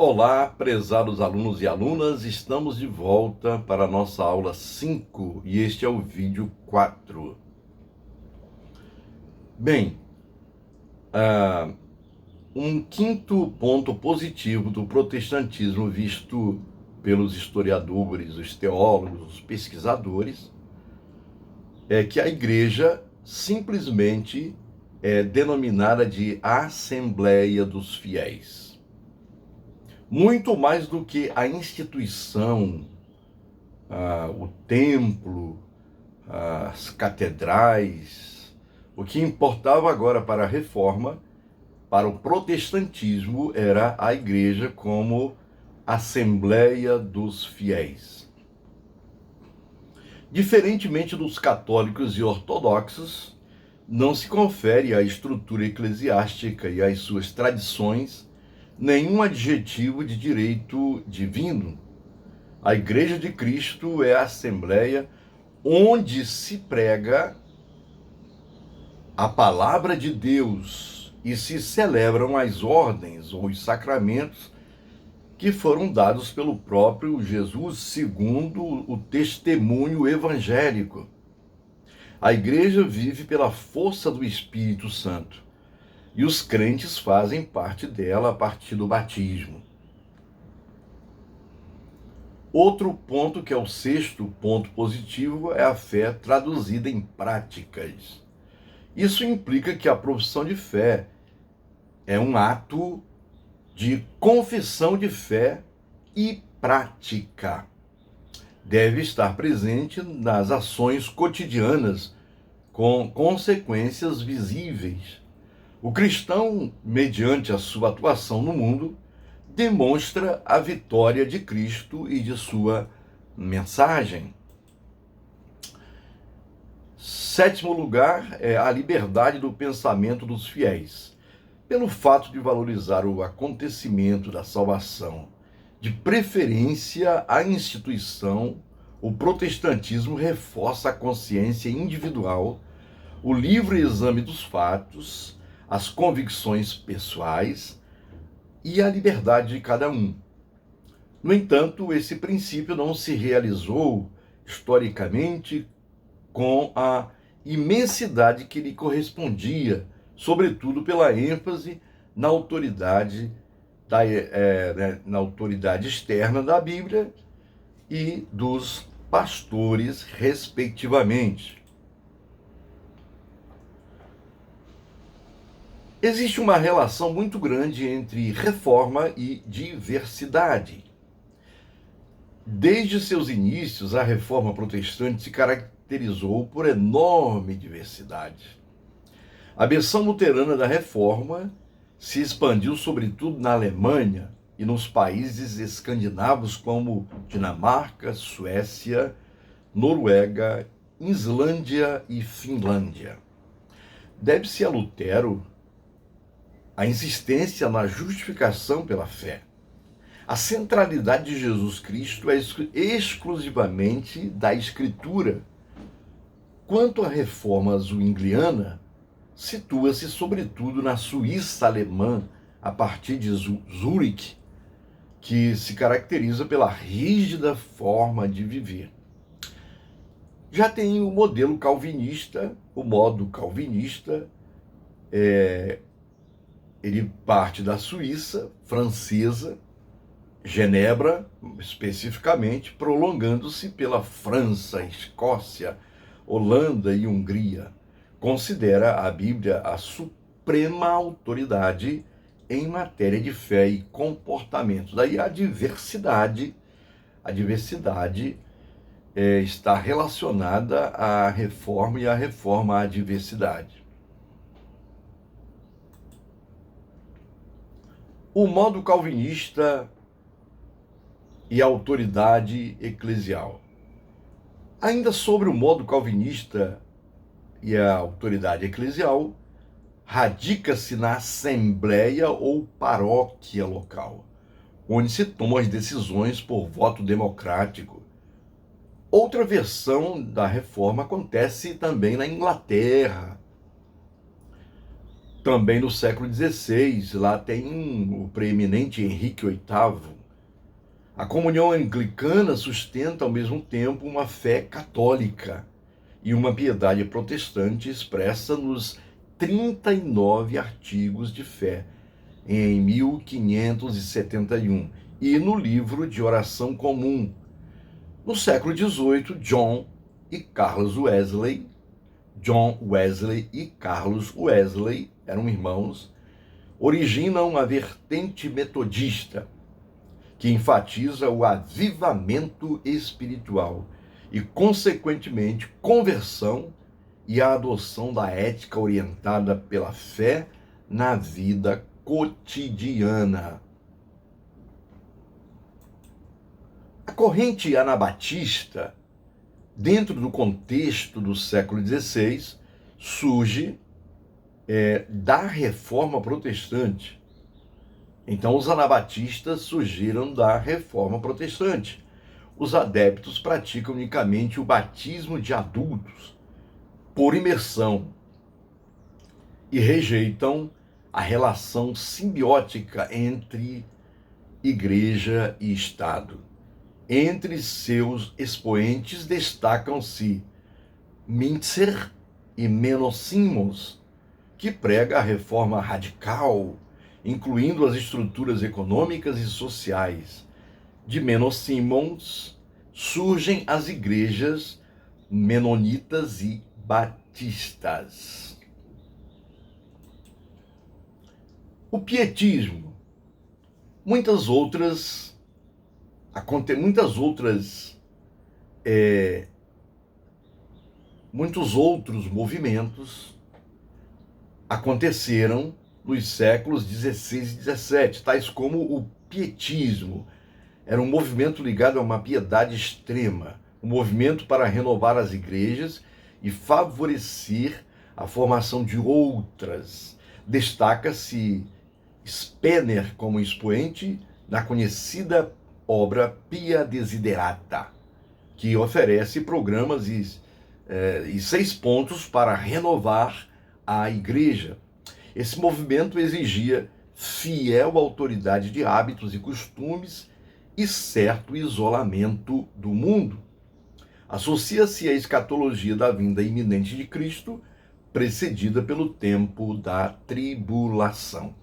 Olá, prezados alunos e alunas, estamos de volta para a nossa aula 5 e este é o vídeo 4. Bem, um quinto ponto positivo do protestantismo visto pelos historiadores, os teólogos, os pesquisadores, é que a igreja simplesmente é denominada de Assembleia dos Fiéis. Muito mais do que a instituição, o templo, as catedrais. O que importava agora para a reforma, para o protestantismo, era a igreja como Assembleia dos Fiéis. Diferentemente dos católicos e ortodoxos, não se confere à estrutura eclesiástica e às suas tradições nenhum adjetivo de direito divino. A Igreja de Cristo é a Assembleia onde se prega a palavra de Deus e se celebram as ordens ou os sacramentos que foram dados pelo próprio Jesus segundo o testemunho evangélico. A igreja vive pela força do Espírito Santo e os crentes fazem parte dela a partir do batismo. Outro ponto, que é o sexto ponto positivo, é a fé traduzida em práticas. Isso implica que a profissão de fé é um ato de confissão de fé e prática. Deve estar presente nas ações cotidianas, com consequências visíveis. O cristão, mediante a sua atuação no mundo, demonstra a vitória de Cristo e de sua mensagem. Sétimo lugar é a liberdade do pensamento dos fiéis. Pelo fato de valorizar o acontecimento da salvação, de preferência à instituição, o protestantismo reforça a consciência individual, o livre exame dos fatos, as convicções pessoais e a liberdade de cada um. No entanto, esse princípio não se realizou historicamente com a imensidade que lhe correspondia, sobretudo pela ênfase na autoridade, na autoridade externa da Bíblia e dos pastores, respectivamente. Existe uma relação muito grande entre reforma e diversidade. Desde seus inícios, a reforma protestante se caracterizou por enorme diversidade. A versão luterana da reforma se expandiu sobretudo na Alemanha e nos países escandinavos como Dinamarca, Suécia, Noruega, Islândia e Finlândia. Deve-se a Lutero a insistência na justificação pela fé. A centralidade de Jesus Cristo é exclusivamente da Escritura. Quanto à reforma zwingliana, situa-se sobretudo na Suíça alemã, a partir de Zurique, que se caracteriza pela rígida forma de viver. Já tem o modelo calvinista, o modo calvinista, ele parte da Suíça, francesa, Genebra, especificamente, prolongando-se pela França, Escócia, Holanda e Hungria. Considera a Bíblia a suprema autoridade em matéria de fé e comportamento. Daí a diversidade está relacionada à reforma e a reforma à diversidade. O modo calvinista e a autoridade eclesial. Ainda sobre o modo calvinista e a autoridade eclesial, radica-se na assembleia ou paróquia local, onde se tomam as decisões por voto democrático. Outra versão da reforma acontece também na Inglaterra. Também no século XVI, lá tem o preeminente Henrique VIII. A comunhão anglicana sustenta ao mesmo tempo uma fé católica e uma piedade protestante expressa nos 39 artigos de fé em 1571 e no livro de oração comum. No século XVIII, John Wesley e Carlos Wesley eram irmãos, originam a vertente metodista, que enfatiza o avivamento espiritual e, consequentemente, conversão e a adoção da ética orientada pela fé na vida cotidiana. A corrente anabatista, dentro do contexto do século XVI, surge da Reforma Protestante. Então, os anabatistas surgiram da Reforma Protestante. Os adeptos praticam unicamente o batismo de adultos por imersão e rejeitam a relação simbiótica entre igreja e Estado. Entre seus expoentes destacam-se Mintzer e Menno Simons, que prega a reforma radical, incluindo as estruturas econômicas e sociais. De Menno Simons surgem as igrejas menonitas e batistas. O pietismo, muitos outros movimentos aconteceram nos séculos XVI e XVII, tais como o pietismo. Era um movimento ligado a uma piedade extrema, um movimento para renovar as igrejas e favorecer a formação de outras. Destaca-se Spener como expoente na conhecida obra Pia Desiderata, que oferece programas e 6 pontos para renovar a igreja. Esse movimento exigia fiel autoridade de hábitos e costumes e certo isolamento do mundo. Associa-se à escatologia da vinda iminente de Cristo, precedida pelo tempo da tribulação.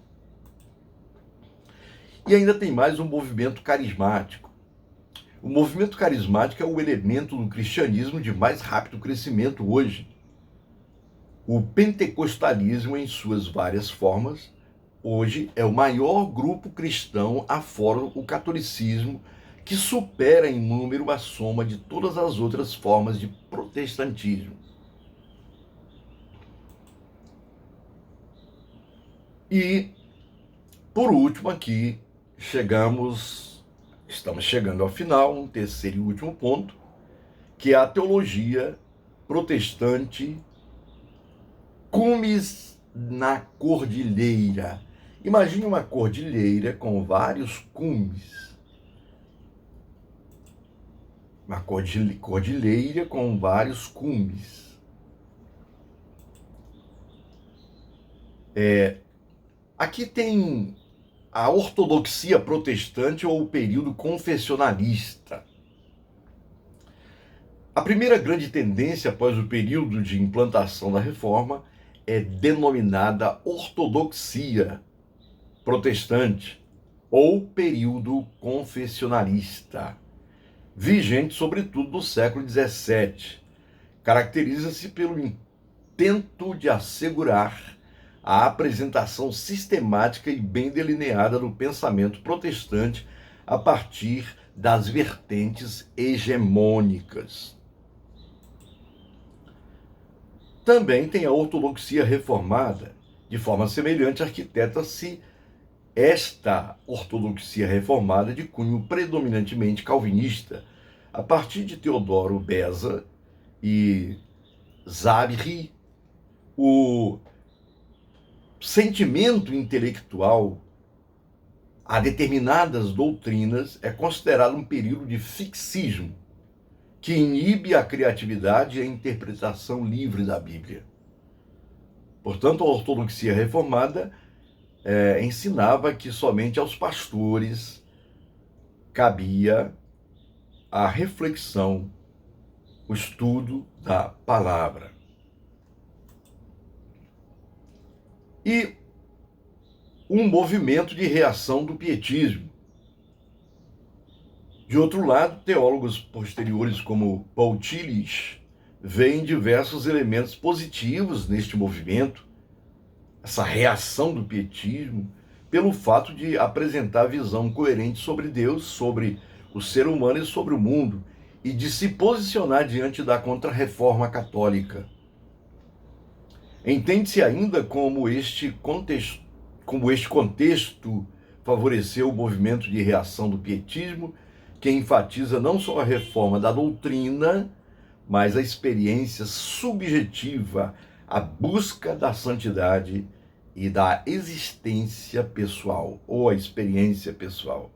E ainda tem mais um movimento carismático. O movimento carismático é o elemento do cristianismo de mais rápido crescimento hoje. O pentecostalismo, em suas várias formas, hoje é o maior grupo cristão afora o catolicismo, que supera em número a soma de todas as outras formas de protestantismo. E, por último, aqui estamos chegando ao final, um terceiro e último ponto, que é a teologia protestante cumes na cordilheira. Imagine uma cordilheira com vários cumes. Uma cordilheira com vários cumes. Aqui tem a ortodoxia protestante ou o período confessionalista. A primeira grande tendência após o período de implantação da reforma é denominada ortodoxia protestante ou período confessionalista, vigente sobretudo no século XVII. Caracteriza-se pelo intento de assegurar a apresentação sistemática e bem delineada do pensamento protestante a partir das vertentes hegemônicas. Também tem a ortodoxia reformada. De forma semelhante, arquiteta-se esta ortodoxia reformada de cunho predominantemente calvinista, a partir de Teodoro Beza e Zabri. O sentimento intelectual a determinadas doutrinas é considerado um período de fixismo, que inibe a criatividade e a interpretação livre da Bíblia. Portanto, a ortodoxia reformada ensinava que somente aos pastores cabia a reflexão, o estudo da palavra. E um movimento de reação do pietismo. De outro lado, teólogos posteriores como Paul Tillich veem diversos elementos positivos neste movimento, essa reação do pietismo, pelo fato de apresentar visão coerente sobre Deus, sobre o ser humano e sobre o mundo, e de se posicionar diante da Contra-Reforma católica. Entende-se ainda como este contexto favoreceu o movimento de reação do pietismo, que enfatiza não só a reforma da doutrina, mas a experiência subjetiva, a busca da santidade e da existência pessoal, ou a experiência pessoal.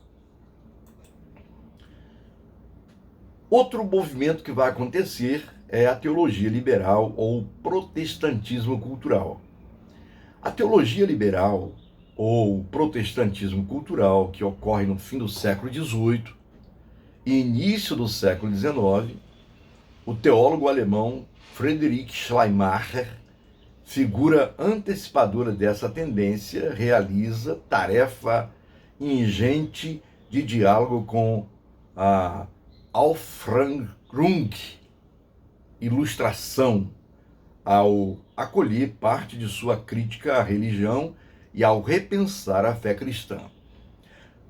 Outro movimento que vai acontecer é a teologia liberal ou protestantismo cultural. A teologia liberal ou protestantismo cultural, que ocorre no fim do século XVIII e início do século XIX, o teólogo alemão Friedrich Schleiermacher, figura antecipadora dessa tendência, realiza tarefa ingente de diálogo com a Aufklärung, ilustração, ao acolher parte de sua crítica à religião e ao repensar a fé cristã.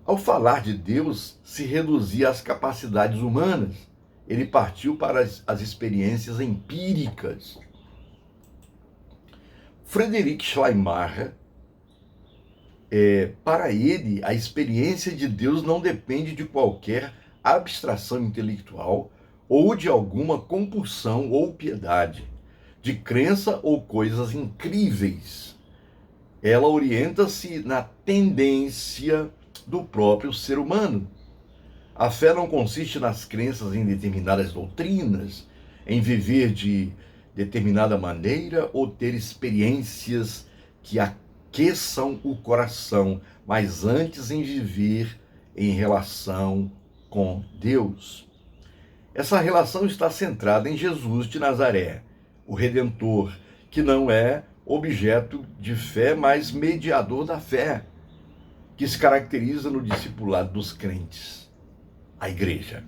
Ao falar de Deus, se reduzia às capacidades humanas. Ele partiu para as experiências empíricas. Friedrich Schleiermacher, para ele, a experiência de Deus não depende de qualquer abstração intelectual ou de alguma compulsão ou piedade, de crença ou coisas incríveis. Ela orienta-se na tendência do próprio ser humano. A fé não consiste nas crenças em determinadas doutrinas, em viver de determinada maneira ou ter experiências que aqueçam o coração, mas antes em viver em relação com Deus. Essa relação está centrada em Jesus de Nazaré, o Redentor, que não é objeto de fé, mas mediador da fé, que se caracteriza no discipulado dos crentes, a igreja.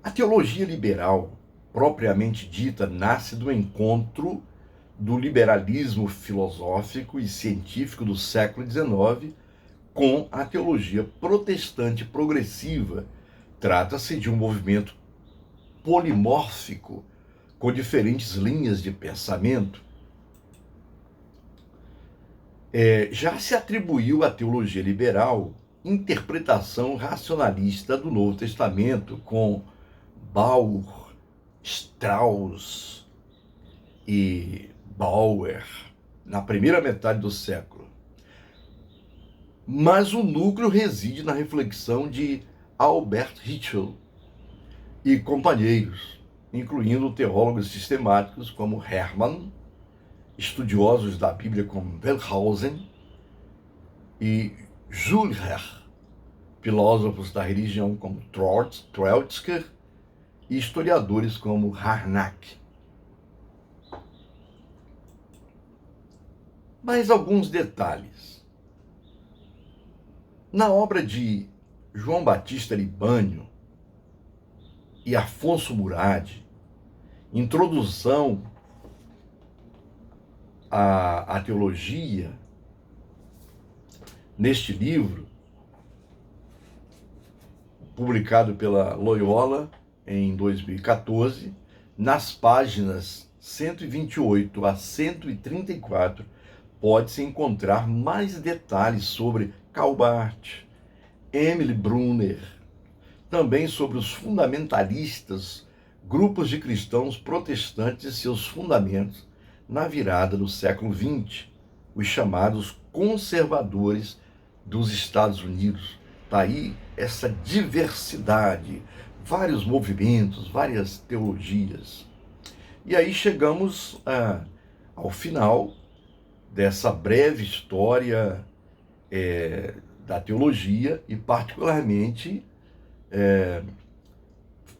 A teologia liberal, propriamente dita, nasce do encontro do liberalismo filosófico e científico do século XIX com a teologia protestante progressiva. Trata-se de um movimento polimórfico, com diferentes linhas de pensamento. Já se atribuiu à teologia liberal interpretação racionalista do Novo Testamento, com Bauer, Strauss e Bauer, na primeira metade do século. Mas o núcleo reside na reflexão de Albert Ritschl e companheiros, incluindo teólogos sistemáticos como Hermann, estudiosos da Bíblia como Wellhausen e Schulher, filósofos da religião como Trotzker e historiadores como Harnack. Mas alguns detalhes. Na obra de João Batista Libânio e Afonso Murad, Introdução à Teologia, neste livro, publicado pela Loyola em 2014, nas páginas 128 a 134, pode-se encontrar mais detalhes sobre Calbart, Emily Brunner, também sobre os fundamentalistas, grupos de cristãos protestantes e seus fundamentos na virada do século XX, os chamados conservadores dos Estados Unidos. Está aí essa diversidade, vários movimentos, várias teologias. E aí chegamos ao final dessa breve história da teologia e particularmente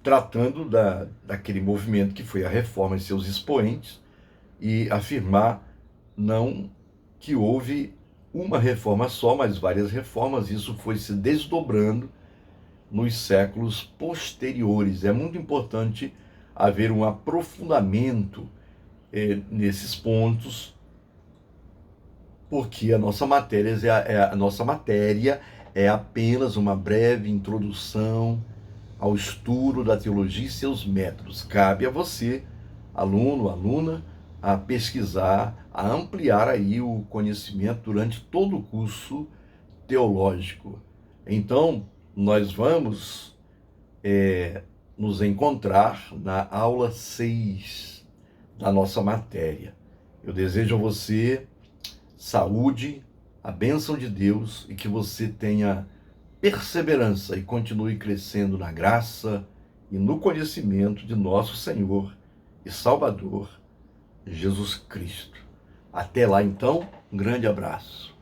tratando daquele movimento que foi a Reforma e seus expoentes, e afirmar não que houve uma reforma só, mas várias reformas. Isso foi se desdobrando nos séculos posteriores. É muito importante haver um aprofundamento nesses pontos, porque a nossa matéria é apenas uma breve introdução ao estudo da teologia e seus métodos. Cabe a você, aluno, aluna, a pesquisar, a ampliar aí o conhecimento durante todo o curso teológico. Então, nós vamos nos encontrar na aula 6 da nossa matéria. Eu desejo a você saúde, a bênção de Deus, e que você tenha perseverança e continue crescendo na graça e no conhecimento de nosso Senhor e Salvador, Jesus Cristo. Até lá, então, um grande abraço.